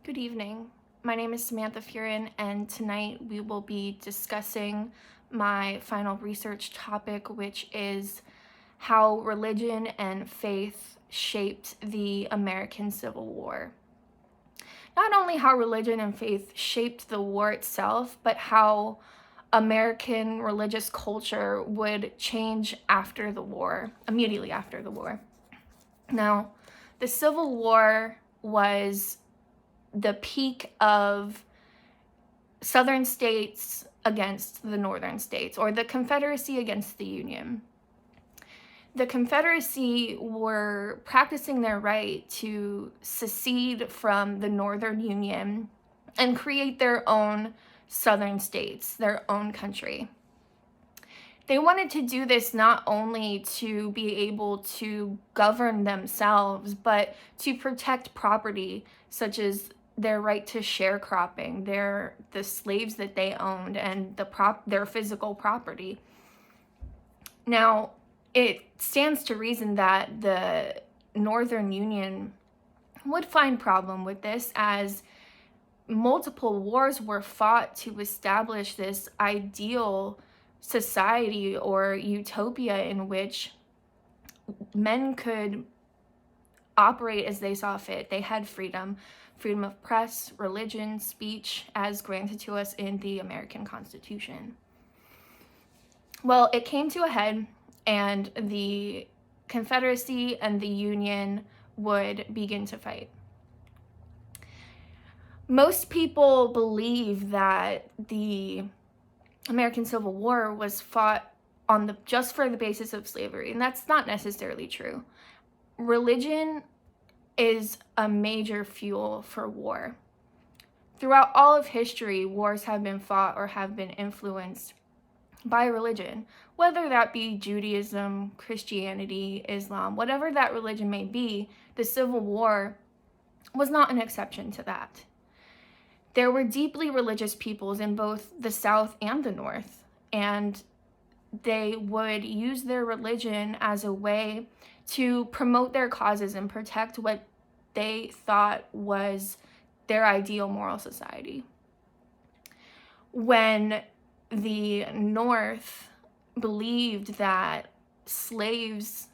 Good evening. My name is Samantha Furin, and tonight we will be discussing my final research topic, which is how religion and faith shaped the American Civil War. Not only how religion and faith shaped the war itself, but how American religious culture would change after the war, immediately after the war. Now, the Civil War was the peak of Southern states against the Northern states, or the Confederacy against the Union. The Confederacy were practicing their right to secede from the Northern Union and create their own Southern states, their own country. They wanted to do this not only to be able to govern themselves, but to protect property, such as their right to sharecropping, the slaves that they owned, and their physical property. Now, it stands to reason that the Northern Union would find problem with this, as multiple wars were fought to establish this ideal society or utopia in which men could operate as they saw fit. They had freedom of press, religion, speech, as granted to us in the American Constitution. Well, it came to a head, and the Confederacy and the Union would begin to fight. Most people believe that the American Civil War was fought on just for the basis of slavery, and that's not necessarily true. Religion is a major fuel for war. Throughout all of history, wars have been fought or have been influenced by religion, whether that be Judaism, Christianity, Islam, whatever that religion may be. The Civil War was not an exception to that. There were deeply religious peoples in both the South and the North, and they would use their religion as a way to promote their causes and protect what they thought was their ideal moral society. When the North believed that slaves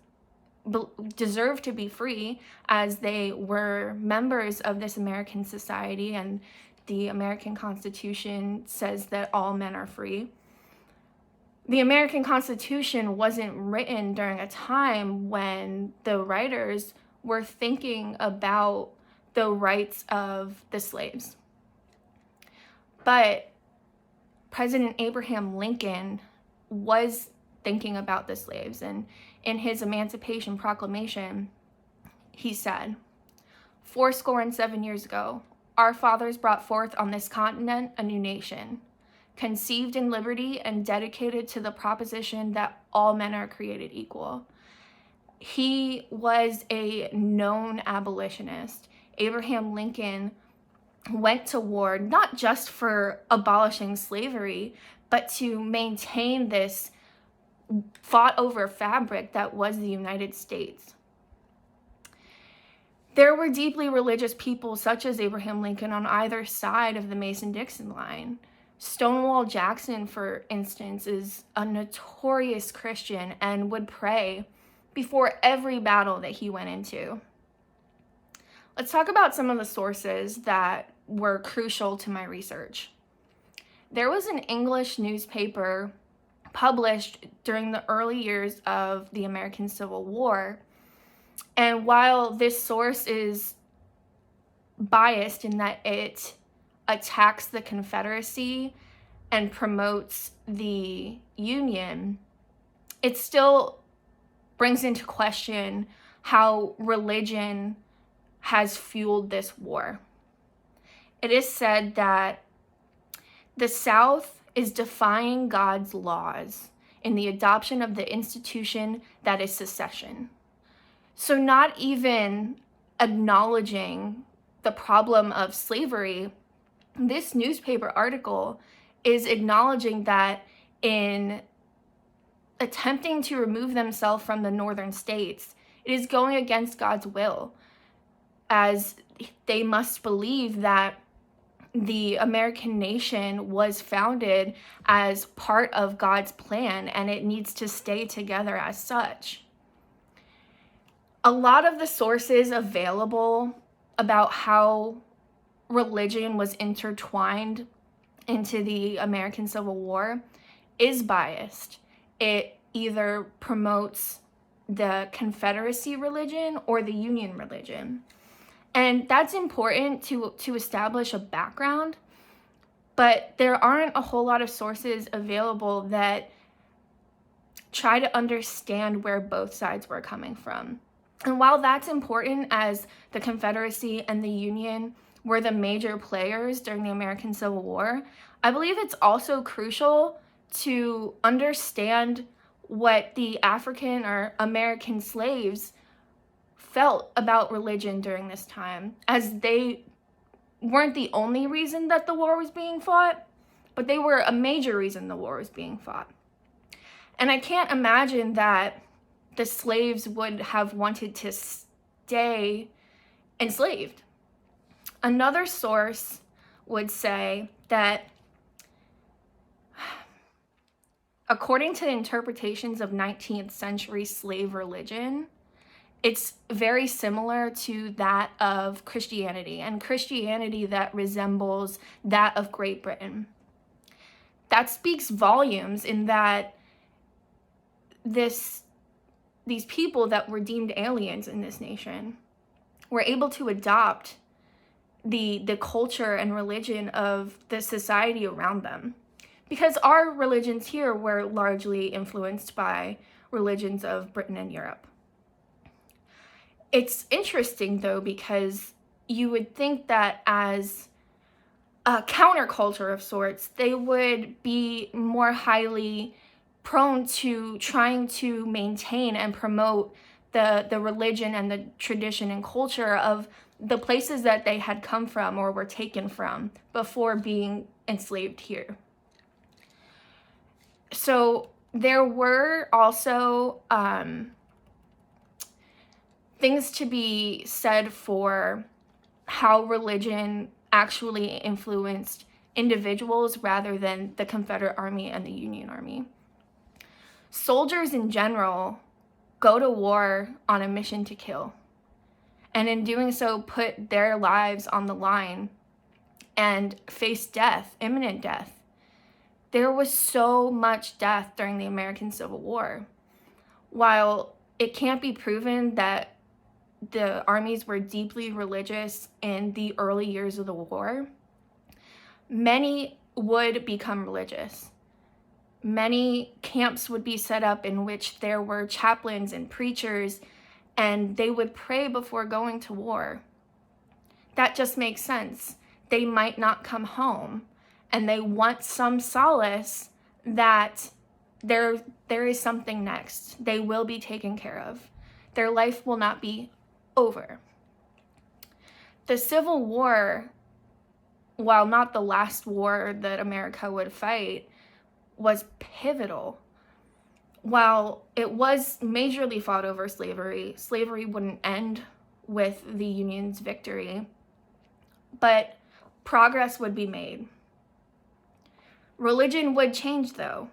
deserved to be free, as they were members of this American society, and the American Constitution says that all men are free. The American Constitution wasn't written during a time when the writers were thinking about the rights of the slaves. But President Abraham Lincoln was thinking about the slaves, and in his Emancipation Proclamation, he said, "Fourscore and 7 years ago, our fathers brought forth on this continent a new nation, conceived in liberty and dedicated to the proposition that all men are created equal." He was a known abolitionist. Abraham Lincoln went to war not just for abolishing slavery, but to maintain this fought over fabric that was the United States. There were deeply religious people such as Abraham Lincoln on either side of the Mason-Dixon line. Stonewall Jackson, for instance, is a notorious Christian and would pray before every battle that he went into. Let's talk about some of the sources that were crucial to my research. There was an English newspaper published during the early years of the American Civil War, and while this source is biased in that it attacks the Confederacy and promotes the Union, it still brings into question how religion has fueled this war. It is said that the South is defying God's laws in the adoption of the institution that is secession. So not even acknowledging the problem of slavery, this newspaper article is acknowledging that in attempting to remove themselves from the northern states, it is going against God's will. as they must believe that the American nation was founded as part of God's plan, and it needs to stay together as such. A lot of the sources available about how religion was intertwined into the American Civil War is biased. It either promotes the Confederacy religion or the Union religion. And that's important to establish a background, but there aren't a whole lot of sources available that try to understand where both sides were coming from. And while that's important, as the Confederacy and the Union were the major players during the American Civil War, I believe it's also crucial to understand what the African or American slaves felt about religion during this time, as they weren't the only reason that the war was being fought, but they were a major reason the war was being fought. And I can't imagine that the slaves would have wanted to stay enslaved. Another source would say that according to the interpretations of 19th century slave religion, it's very similar to that of Christianity, and Christianity that resembles that of Great Britain. That speaks volumes in that these people that were deemed aliens in this nation were able to adopt the culture and religion of the society around them. Because our religions here were largely influenced by religions of Britain and Europe. It's interesting, though, because you would think that as a counterculture of sorts, they would be more highly prone to trying to maintain and promote the religion and the tradition and culture of the places that they had come from or were taken from before being enslaved here. So there were also things to be said for how religion actually influenced individuals rather than the Confederate Army and the Union Army. Soldiers in general go to war on a mission to kill, and in doing so put their lives on the line and face death, imminent death. There was so much death during the American Civil War. While it can't be proven that the armies were deeply religious in the early years of the war, many would become religious. Many camps would be set up in which there were chaplains and preachers, and they would pray before going to war. That just makes sense. They might not come home, and they want some solace that there is something next. They will be taken care of. Their life will not be over. The Civil War, while not the last war that America would fight, was pivotal. While it was majorly fought over slavery, slavery wouldn't end with the Union's victory, but progress would be made. Religion would change, though.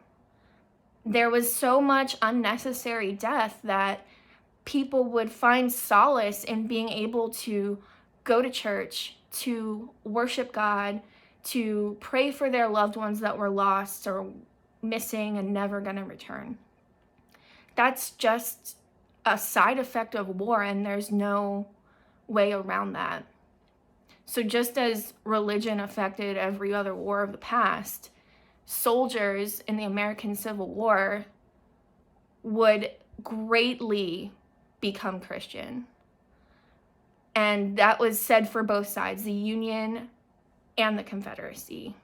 There was so much unnecessary death that people would find solace in being able to go to church, to worship God, to pray for their loved ones that were lost or missing and never going to return. That's just a side effect of war, and there's no way around that. So just as religion affected every other war of the past, soldiers in the American Civil War would greatly become Christian. And that was said for both sides, the Union and the Confederacy.